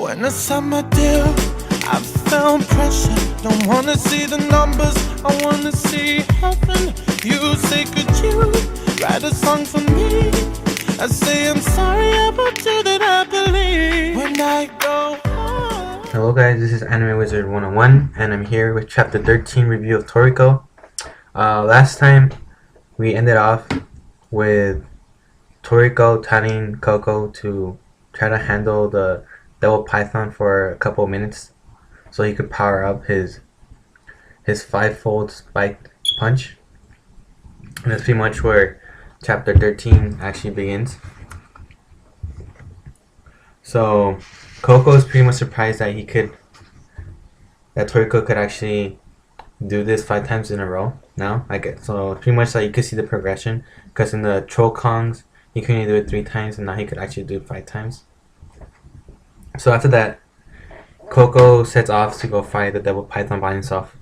When I signed my deal, I felt pressure. Don't wanna see the numbers, I wanna see heaven. You say, could you write a song for me? I say, I'm sorry about you that I believe when I go home. Hello guys, this is Anime Wizard 101 and I'm here with chapter 13 review of Toriko. Last time we ended off with Toriko telling Coco to try to handle the Devil Python for a couple of minutes so he could power up his five-fold spiked punch. And that's pretty much where chapter 13 actually begins. So Coco is pretty much surprised that Toriko could actually do this 5 times in a row now. So pretty much like you could see the progression, because in the Troll Kongs he could only do it 3 times and now he could actually do it 5 times. So after that, Coco sets off to go fight the Devil Python by himself,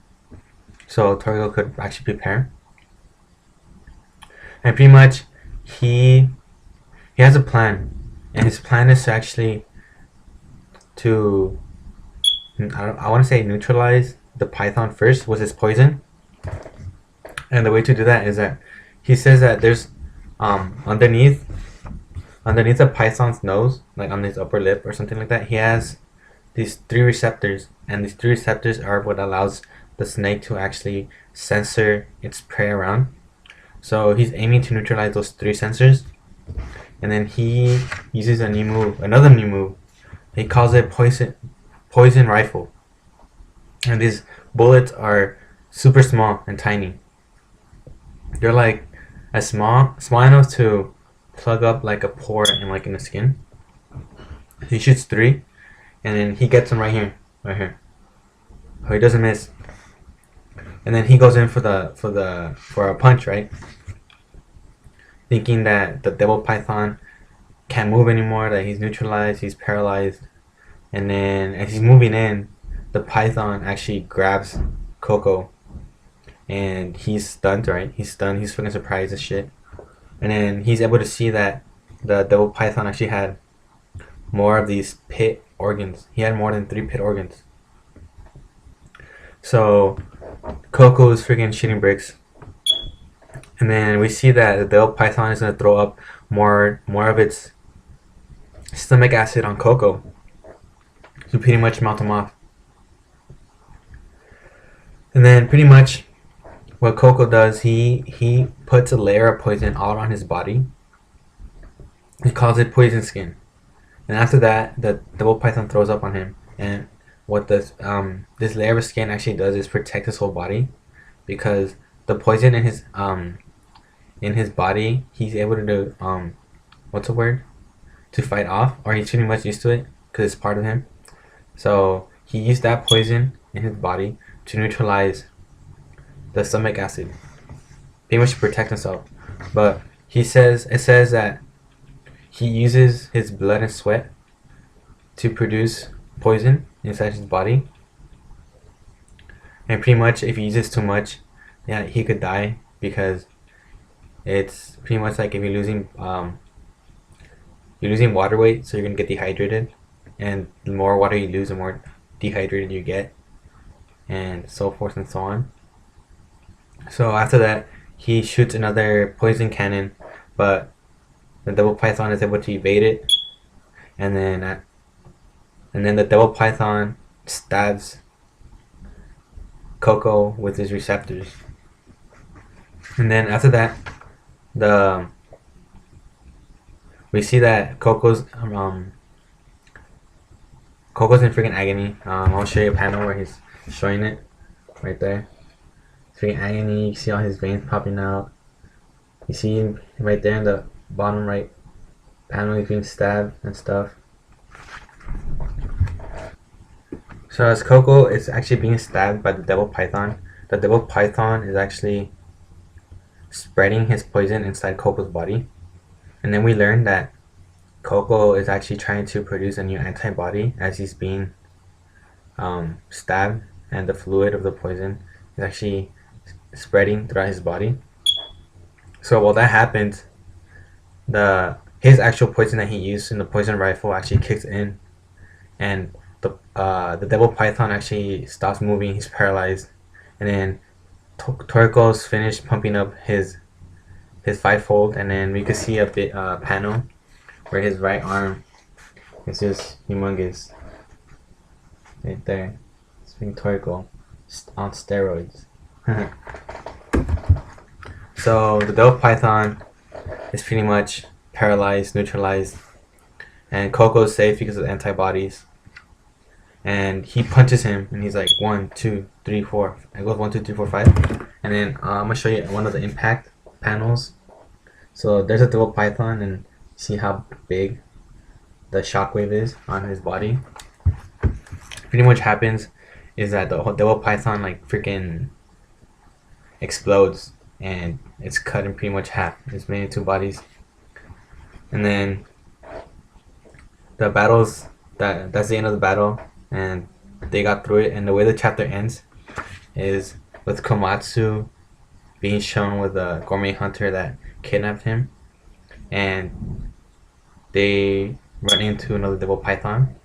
so Toriko could actually prepare. And pretty much he has a plan, and his plan is to actually I want to say neutralize the python first with his poison. And the way to do that is that he says that there's underneath the python's nose, like on his upper lip or something like that, he has these 3 receptors, and these 3 receptors are what allows the snake to actually censor its prey around. So he's aiming to neutralize those 3 sensors, and then he uses another new move. He calls it poison rifle, and these bullets are super small and tiny. They're like small enough to plug up like a pore in the skin. He shoots 3, and then he gets them right here. Oh, he doesn't miss, and then he goes in for a punch, right? Thinking that the Devil Python can't move anymore, that he's neutralized, he's paralyzed. And then as he's moving in, the python actually grabs Coco, and he's stunned, right? He's stunned, he's fucking surprised as shit. And then he's able to see that the Devil Python actually had more of these pit organs. He had more than 3 pit organs. So Coco is freaking shitting bricks. And then we see that the Devil Python is going to throw up more of its stomach acid on Coco to pretty much melt him off. And then pretty much what Coco does, he puts a layer of poison all around his body. He calls it poison skin. And after that, the Devil Python throws up on him. And what this layer of skin actually does is protect his whole body, because the poison in his body, he's able to do to fight off, or he's pretty much used to it because it's part of him. So he used that poison in his body to neutralize the stomach acid, pretty much to protect himself. But it says that he uses his blood and sweat to produce poison inside his body, and pretty much if he uses too much, yeah, he could die, because it's pretty much like if you're losing water weight, so you're gonna get dehydrated, and the more water you lose, the more dehydrated you get, and so forth and so on. So after that, he shoots another poison cannon, but the Devil Python is able to evade it, and then the Devil Python stabs Coco with his receptors. And then after that, we see that Coco's in freaking agony. I'll show you a panel where he's showing it right there. Freaking agony. You see all his veins popping out. You see him right there in the bottom right panel, he's being stabbed and stuff. So as Coco is actually being stabbed by the Devil Python is actually spreading his poison inside Coco's body. And then we learn that Coco is actually trying to produce a new antibody as he's being stabbed, and the fluid of the poison is actually spreading throughout his body. So while that happens, his actual poison that he used in the poison rifle actually kicks in, and the devil python actually stops moving. He's paralyzed, and then Toriko's finished pumping up his fivefold, and then we could see a bit panel where his right arm is just humongous right there. It's being Toriko on steroids. So the devil python is pretty much paralyzed, neutralized, and Coco's safe because of the antibodies. And he punches him, and he's like 1, 2, 3, 4. I goes 1, 2, 3, 4, 5, and then I'm gonna show you one of the impact panels. So there's a devil python, and see how big the shockwave is on his body. Pretty much happens is that the devil python like freaking explodes, and it's cut in pretty much half. It's made into 2 bodies, and then the battles that's the end of the battle, and they got through it. And the way the chapter ends is with Komatsu being shown with a gourmet hunter that kidnapped him, and they run into another devil python,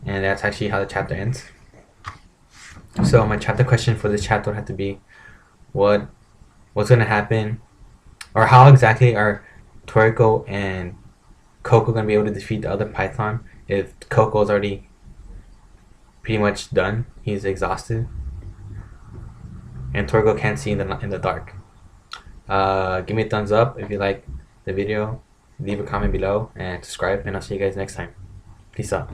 and that's actually how the chapter ends. So my chapter question for this chapter would have to be, what's gonna happen, or how exactly are Toriko and Coco gonna be able to defeat the other python if Coco's already pretty much done? He's exhausted, and Toriko can't see in the dark. Give me a thumbs up if you like the video. Leave a comment below and subscribe, and I'll see you guys next time. Peace out.